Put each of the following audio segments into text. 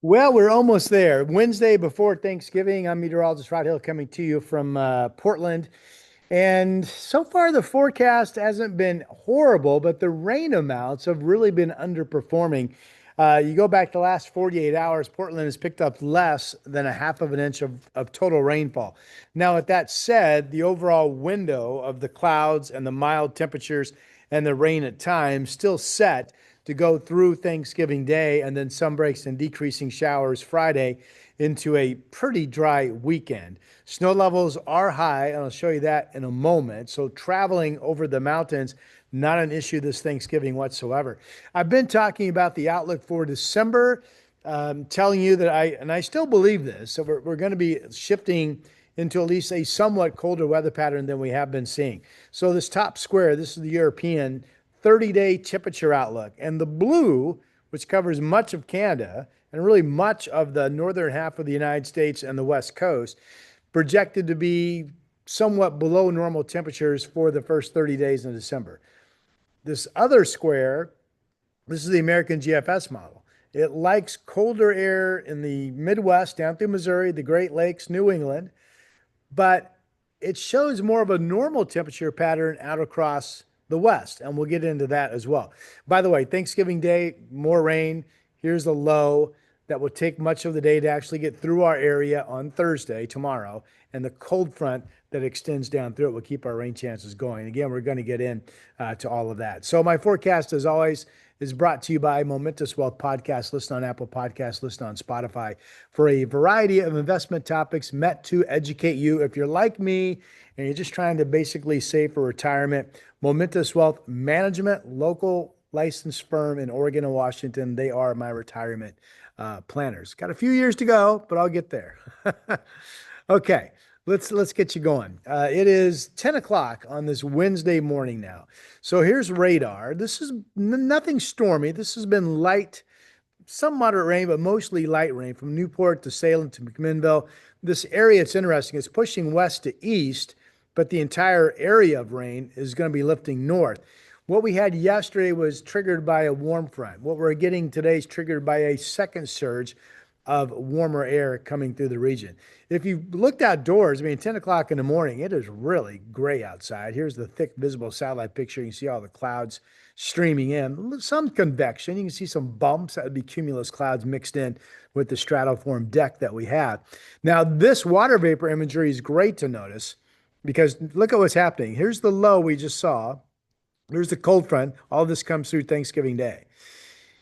Well, we're almost there. Wednesday before Thanksgiving. I'm meteorologist Rod Hill coming to you from Portland. And so far, the forecast hasn't been horrible, but the rain amounts have really been underperforming. You go back the last 48 hours, Portland has picked up less than a half of an inch of total rainfall. Now, with that said, the overall window of the clouds and the mild temperatures and the rain at times still set to go through Thanksgiving Day and then some breaks and decreasing showers Friday into a pretty dry weekend. Snow levels are high, and I'll show you that in a moment. So, traveling over the mountains, not an issue this Thanksgiving whatsoever. I've been talking about the outlook for December, telling you that I still believe this. So, we're going to be shifting into at least a somewhat colder weather pattern than we have been seeing. So, this top square, this is the European 30-day temperature outlook. And the blue, which covers much of Canada and really much of the northern half of the United States and the West Coast, projected to be somewhat below normal temperatures for the first 30 days in December. This other square, this is the American GFS model. It likes colder air in the Midwest, down through Missouri, the Great Lakes, New England, but it shows more of a normal temperature pattern out across the West. And we'll get into that as well. By the way, Thanksgiving Day, more rain. Here's a low that will take much of the day to actually get through our area on Thursday, tomorrow. And the cold front that extends down through it will keep our rain chances going. Again, we're going to get in to all of that. So my forecast, as always, is brought to you by Momentous Wealth Podcast, listen on Apple Podcasts, listen on Spotify for a variety of investment topics meant to educate you. If you're like me and you're just trying to basically save for retirement, Momentous Wealth Management, local licensed firm in Oregon and Washington, they are my retirement planners. Got a few years to go, but I'll get there. Okay, let's get you going. It is 10 o'clock on this Wednesday morning now. So here's radar. This is nothing stormy. This has been light, some moderate rain, but mostly light rain from Newport to Salem to McMinnville. This area, it's interesting. It's pushing west to east, but the entire area of rain is going to be lifting north. What we had yesterday was triggered by a warm front. What we're getting today is triggered by a second surge of warmer air coming through the region. If you looked outdoors, I mean, 10 o'clock in the morning, it is really gray outside. Here's the thick visible satellite picture. You can see all the clouds streaming in. Some convection. You can see some bumps. That would be cumulus clouds mixed in with the stratoform deck that we have. Now, this water vapor imagery is great to notice because look at what's happening. Here's the low we just saw. Here's the cold front. All this comes through Thanksgiving Day.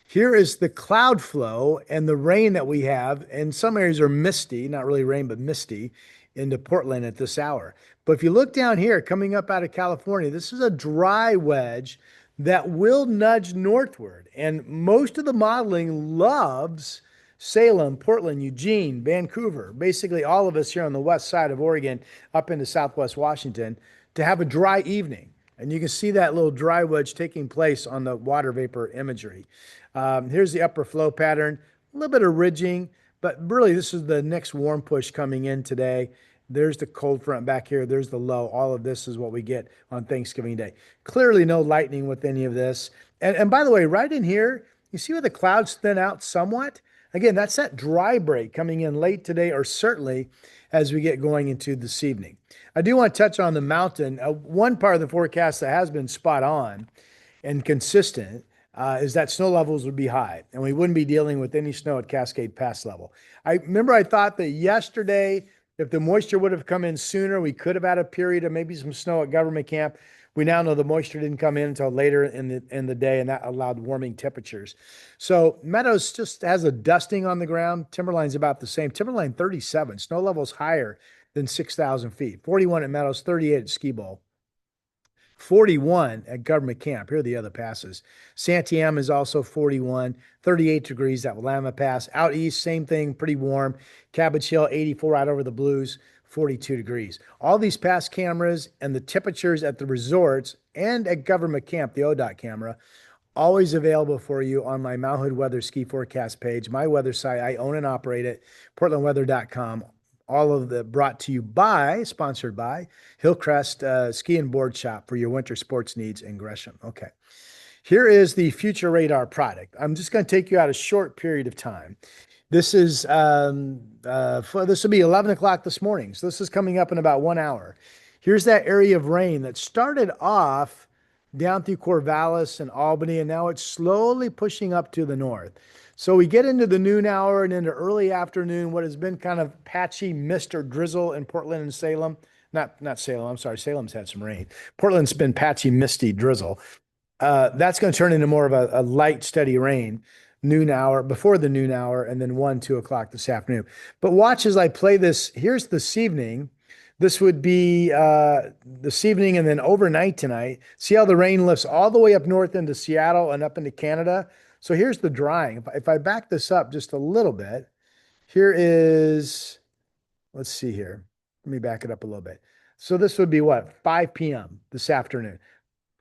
Here is the cloud flow and the rain that we have. And some areas are misty, not really rain, but misty into Portland at this hour. But if you look down here, coming up out of California, this is a dry wedge that will nudge northward. And most of the modeling loves Salem, Portland, Eugene, Vancouver, basically all of us here on the west side of Oregon up into southwest Washington to have a dry evening. And you can see that little dry wedge taking place on the water vapor imagery. Here's the upper flow pattern, a little bit of ridging, but really this is the next warm push coming in today. There's the cold front back here. There's the low. All of this is what we get on Thanksgiving Day. Clearly no lightning with any of this. And by the way, right in here, you see where the clouds thin out somewhat? Again, that's that dry break coming in late today or certainly as we get going into this evening. I do want to touch on the mountain. One part of the forecast that has been spot on and consistent is that snow levels would be high and we wouldn't be dealing with any snow at Cascade Pass level. I remember I thought that yesterday, if the moisture would have come in sooner, we could have had a period of maybe some snow at government camp. We now know the moisture didn't come in until later in the day, and that allowed warming temperatures. So Meadows just has a dusting on the ground. Timberline's about the same. Timberline 37, snow levels higher than 6,000 feet. 41 at Meadows, 38 at Ski Bowl. 41 at government camp. Here are the other passes. Santiam is also 41, 38 degrees at Willamette Pass. Out east, same thing, pretty warm. Cabbage Hill, 84 out over the Blues, 42 degrees. All these pass cameras and the temperatures at the resorts and at government camp, the ODOT camera, always available for you on my Mount Hood Weather Ski Forecast page, my weather site. I own and operate it, portlandweather.com. All of the brought to you by, sponsored by Hillcrest Ski and Board Shop for your winter sports needs in Gresham. Okay. Here is the future radar product. I'm just going to take you out a short period of time. This will be 11 o'clock this morning. So this is coming up in about 1 hour. Here's that area of rain that started off down through Corvallis and Albany, and now it's slowly pushing up to the north. So we get into the noon hour and into early afternoon, what has been kind of patchy mist or drizzle in Portland and Salem. Not Salem, I'm sorry, Salem's had some rain. Portland's been patchy, misty drizzle. That's going to turn into more of a light, steady rain noon hour, before the noon hour, and then 1, 2 o'clock this afternoon. But watch as I play this. Here's this evening. This would be this evening and then overnight tonight. See how the rain lifts all the way up north into Seattle and up into Canada. So here's the drying. If I back this up just a little bit, here is, let's see here. Let me back it up a little bit. So this would be what, 5 p.m. this afternoon.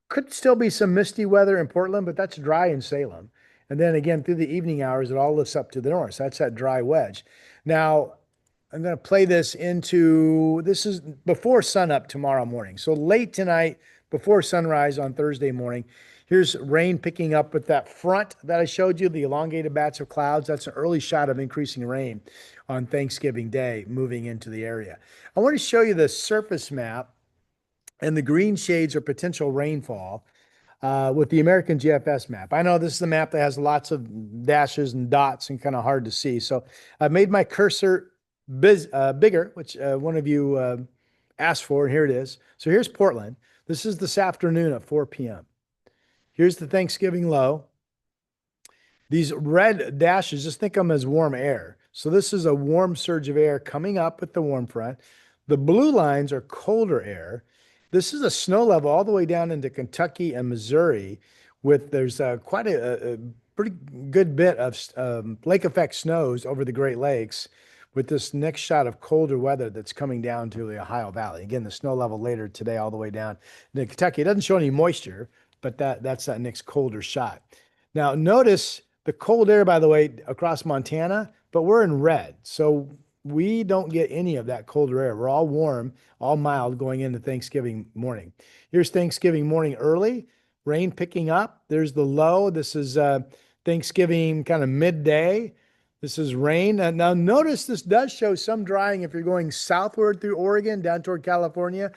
Could still be some misty weather in Portland, but that's dry in Salem. And then again, through the evening hours, it all lifts up to the north. So that's that dry wedge. Now, I'm going to play this into, this is before sunup tomorrow morning. So late tonight, before sunrise on Thursday morning, here's rain picking up with that front that I showed you, the elongated bats of clouds. That's an early shot of increasing rain on Thanksgiving Day moving into the area. I want to show you the surface map, and the green shades are potential rainfall with the American GFS map. I know this is the map that has lots of dashes and dots and kind of hard to see. So I've made my cursor bigger, which one of you asked for, and here it is. So here's Portland. This is this afternoon at 4 p.m. Here's the Thanksgiving low. These red dashes, just think of them as warm air. So this is a warm surge of air coming up with the warm front. The blue lines are colder air. This is a snow level all the way down into Kentucky and Missouri, with there's quite a pretty good bit of lake effect snows over the Great Lakes, with this next shot of colder weather that's coming down to the Ohio Valley. Again, the snow level later today all the way down to Kentucky. It doesn't show any moisture, but that's that next colder shot. Now notice the cold air, by the way, across Montana, but we're in red. So we don't get any of that colder air. We're all warm, all mild going into Thanksgiving morning. Here's Thanksgiving morning early, rain picking up. There's the low. This is Thanksgiving kind of midday. This is rain. Now notice this does show some drying if you're going southward through Oregon down toward California,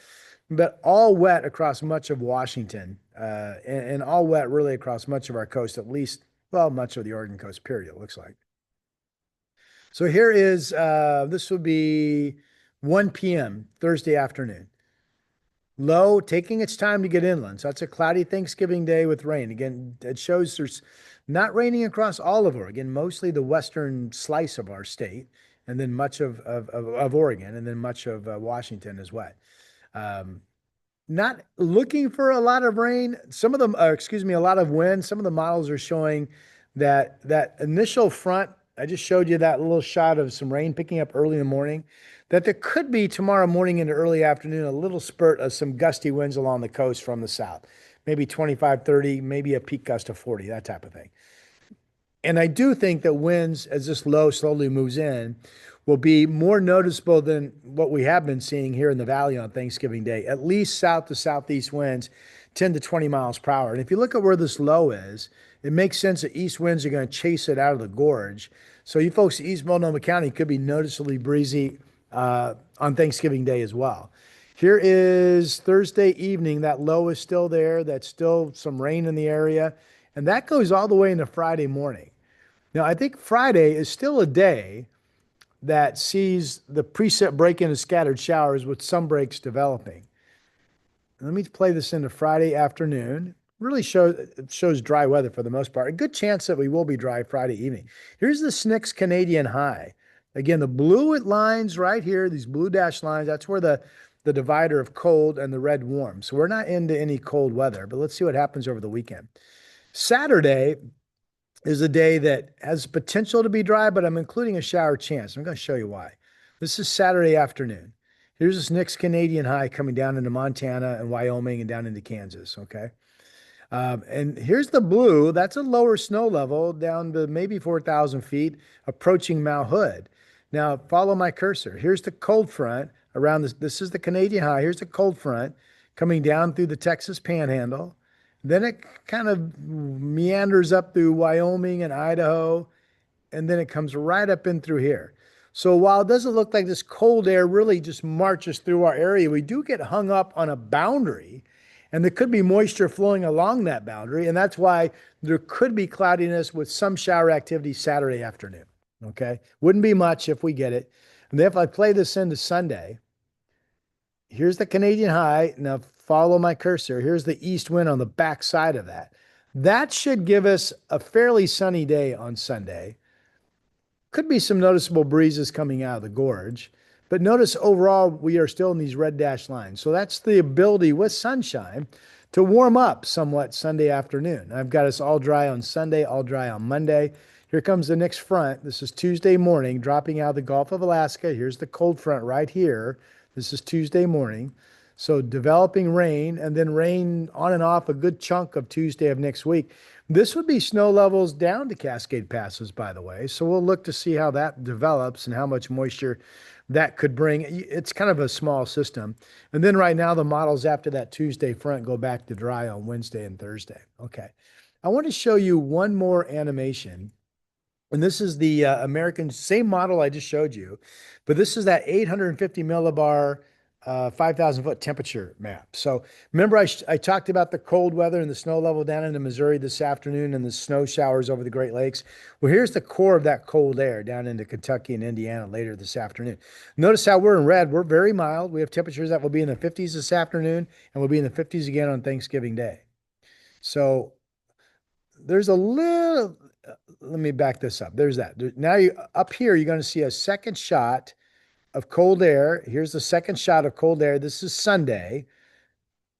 but all wet across much of Washington and all wet really across much of our coast, at least, well, much of the Oregon coast, period, it looks like. So here is, this would be 1 p.m. Thursday afternoon. Low taking its time to get inland. So that's a cloudy Thanksgiving day with rain. Again, it shows there's not raining across all of Oregon, mostly the western slice of our state, and then much of Oregon, and then much of Washington is wet. Not looking for a lot of rain. Some of them, excuse me, a lot of wind. Some of the models are showing that initial front, I just showed you that little shot of some rain picking up early in the morning, that there could be tomorrow morning into early afternoon, a little spurt of some gusty winds along the coast from the south, maybe 25, 30, maybe a peak gust of 40, that type of thing. And I do think that winds, as this low slowly moves in, will be more noticeable than what we have been seeing here in the valley on Thanksgiving Day. At least south to southeast winds, 10 to 20 miles per hour. And if you look at where this low is, it makes sense that east winds are going to chase it out of the gorge. So you folks in East Multnomah County could be noticeably breezy on Thanksgiving Day as well. Here is Thursday evening. That low is still there. That's still some rain in the area. And that goes all the way into Friday morning. Now, I think Friday is still a day that sees the precip break into scattered showers with some breaks developing. Let me play this into Friday afternoon. Really shows dry weather for the most part. A good chance that we will be dry Friday evening. Here's the SNCS Canadian high. Again, the blue lines right here, these blue dashed lines, that's where the divider of cold and the red warm. So we're not into any cold weather, but let's see what happens over the weekend. Saturday is a day that has potential to be dry, but I'm including a shower chance. I'm going to show you why. This is Saturday afternoon. Here's this next Canadian high coming down into Montana and Wyoming and down into Kansas, okay? And here's the blue. That's a lower snow level down to maybe 4,000 feet, approaching Mount Hood. Now, follow my cursor. Here's the cold front around this. This is the Canadian high. Here's the cold front coming down through the Texas Panhandle. Then it kind of meanders up through Wyoming and Idaho and then it comes right up in through here. So while it doesn't look like this cold air really just marches through our area, we do get hung up on a boundary, and there could be moisture flowing along that boundary. And that's why there could be cloudiness with some shower activity Saturday afternoon. Okay. Wouldn't be much if we get it. And then if I play this into Sunday, here's the Canadian high. Now follow my cursor. Here's the east wind on the back side of that. That should give us a fairly sunny day on Sunday. Could be some noticeable breezes coming out of the gorge, but notice overall we are still in these red dashed lines. So that's the ability with sunshine to warm up somewhat Sunday afternoon. I've got us all dry on Sunday, all dry on Monday. Here comes the next front. This is Tuesday morning, dropping out of the Gulf of Alaska. Here's the cold front right here. This is Tuesday morning. So developing rain and then rain on and off a good chunk of Tuesday of next week. This would be snow levels down to Cascade passes, by the way. So we'll look to see how that develops and how much moisture that could bring. It's kind of a small system. And then right now, the models after that Tuesday front go back to dry on Wednesday and Thursday. Okay. I want to show you one more animation. And this is the American, same model I just showed you, but this is that 850 millibar 5,000 foot temperature map. So remember, I talked about the cold weather and the snow level down into Missouri this afternoon and the snow showers over the Great Lakes. Well, here's the core of that cold air down into Kentucky and Indiana later this afternoon. Notice how we're in red. We're very mild. We have temperatures that will be in the 50s this afternoon and will be in the 50s again on Thanksgiving Day. So there's a little, let me back this up. There's that. Now up here, you're going to see a second shot of cold air. Here's the second shot of cold air. This is Sunday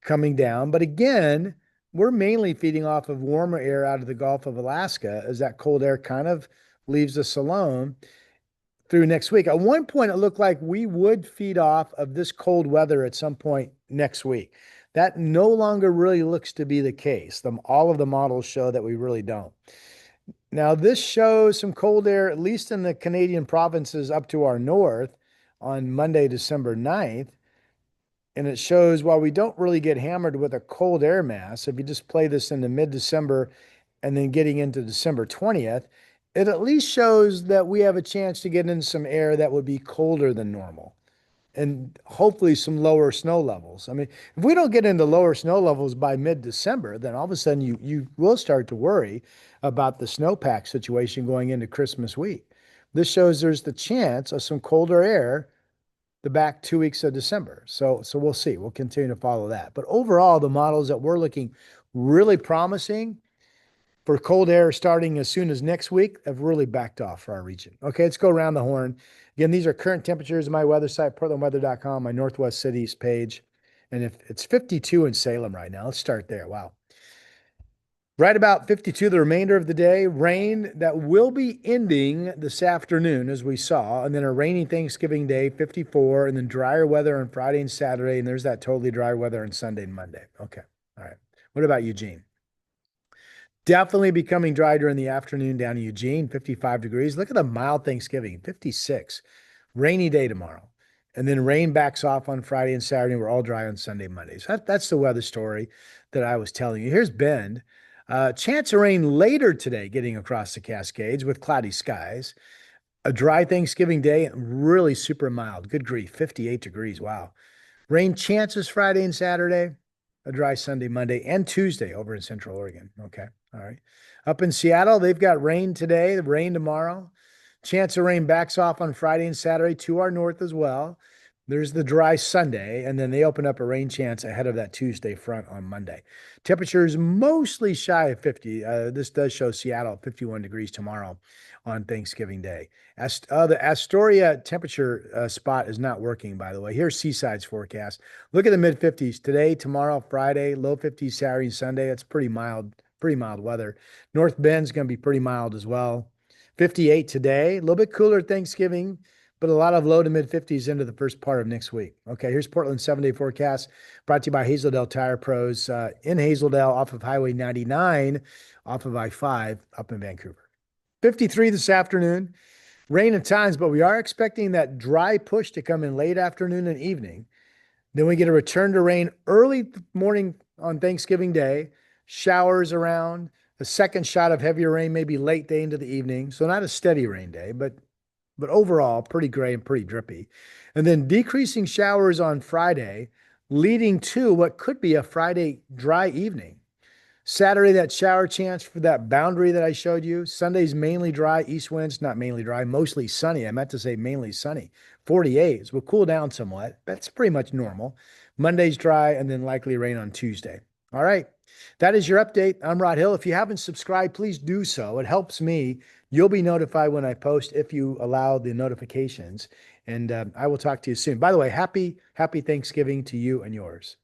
coming down. But again, we're mainly feeding off of warmer air out of the Gulf of Alaska as that cold air kind of leaves us alone through next week. At one point, it looked like we would feed off of this cold weather at some point next week. That no longer really looks to be the case. All of the models show that we really don't. Now, this shows some cold air, at least in the Canadian provinces up to our north on Monday, December 9th. And it shows while we don't really get hammered with a cold air mass, if you just play this into mid-December and then getting into December 20th, it at least shows that we have a chance to get in some air that would be colder than normal and hopefully some lower snow levels. I mean, if we don't get into lower snow levels by mid-December, then all of a sudden you will start to worry about the snowpack situation going into Christmas week. This shows there's the chance of some colder air the back 2 weeks of December. So we'll see. We'll continue to follow that. But overall, the models that we're looking really promising for cold air starting as soon as next week have really backed off for our region. Okay, let's go around the horn. Again, these are current temperatures on my weather site, portlandweather.com, my Northwest Cities page. And if it's 52 in Salem right now, let's start there. Wow. Right about 52 the remainder of the day. Rain that will be ending this afternoon, as we saw, and then a rainy Thanksgiving Day, 54, and then drier weather on Friday and Saturday, and there's that totally dry weather on Sunday and Monday. Okay, all right. What about Eugene? Definitely becoming dry during the afternoon down in Eugene, 55 degrees. Look at the mild Thanksgiving, 56. Rainy day tomorrow. And then rain backs off on Friday and Saturday. We're all dry on Sunday, Monday. So that's the weather story that I was telling you. Here's Bend. Chance of rain later today getting across the Cascades with cloudy skies. A dry Thanksgiving day and really super mild. Good grief, 58 degrees. Wow. Rain chances Friday and Saturday. A dry Sunday, Monday, and Tuesday over in Central Oregon. Okay. All right. Up in Seattle, they've got rain today, rain tomorrow. Chance of rain backs off on Friday and Saturday to our north as well. There's the dry Sunday, and then they open up a rain chance ahead of that Tuesday front on Monday. Temperatures mostly shy of 50. This does show Seattle 51 degrees tomorrow on Thanksgiving Day. The Astoria temperature spot is not working, by the way. Here's Seaside's forecast. Look at the mid-50s today, tomorrow, Friday, low 50s Saturday and Sunday. It's pretty mild weather. North Bend's going to be pretty mild as well. 58 today, a little bit cooler Thanksgiving, but a lot of low to mid 50s into the first part of next week. Okay, here's Portland's 7-day forecast brought to you by Hazeldale Tire Pros in Hazeldale off of Highway 99 off of I-5 up in Vancouver. 53 this afternoon, rain at times, but we are expecting that dry push to come in late afternoon and evening. Then we get a return to rain early morning on Thanksgiving Day, showers around, A second shot of heavier rain, maybe late day into the evening. So not a steady rain day, but overall pretty gray and pretty drippy. And then decreasing showers on Friday, leading to what could be a Friday dry evening. Saturday, that shower chance for that boundary that I showed you. Sunday's mainly dry, east winds, not mainly dry, mostly sunny. I meant to say mainly sunny. 48s will cool down somewhat. That's pretty much normal. Monday's dry and then likely rain on Tuesday. All right. That is your update. I'm Rod Hill. If you haven't subscribed, please do so. It helps me. You'll be notified when I post if you allow the notifications. And I will talk to you soon. By the way, happy Thanksgiving to you and yours.